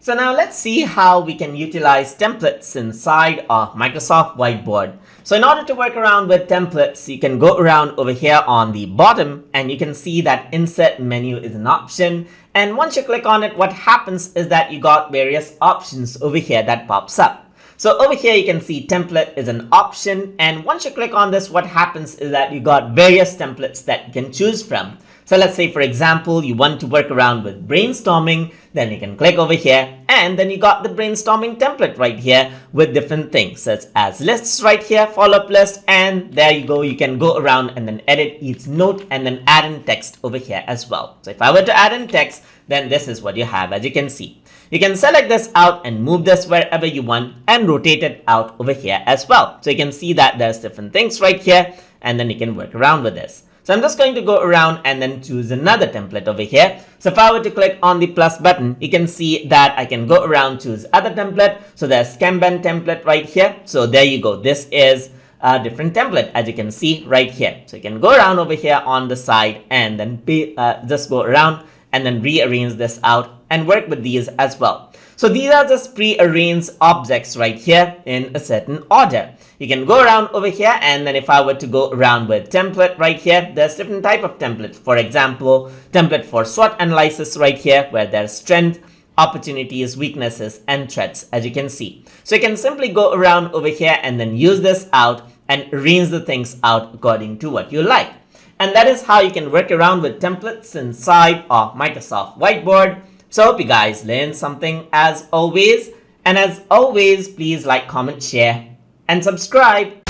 So now let's see how we can utilize templates inside of Microsoft Whiteboard. So in order to work around with templates, you can go around over here on the bottom and you can see that insert menu is an option. And once you click on it, what happens is that you got various options over here that pops up. So over here you can see template is an option, and once you click on this, what happens is that you got various templates that you can choose from. So let's say, for example, you want to work around with brainstorming, then you can click over here and then you got the brainstorming template right here with different things such as lists right here, follow-up list, and there you go. You can go around and then edit each note and then add in text over here as well. So if I were to add in text, then this is what you have, as you can see. You can select this out and move this wherever you want and rotate it out over here as well. So you can see that there's different things right here and then you can work around with this. So I'm just going to go around and then choose another template over here. So if I were to click on the plus button, you can see that I can go around, choose other template. So there's Kanban template right here. So there you go. This is a different template, as you can see right here. So you can go around over here on the side and then just go around and then rearrange this out and work with these as well. So these are just pre-arranged objects right here in a certain order. You can go around over here, and then if I were to go around with template right here, there's different type of templates. For example, template for SWOT analysis right here, where there's strength, opportunities, weaknesses, and threats, as you can see. So you can simply go around over here and then use this out and arrange the things out according to what you like. And that is how you can work around with templates inside of Microsoft Whiteboard. So I hope you guys learned something as always. And as always, please like, comment, share, and subscribe.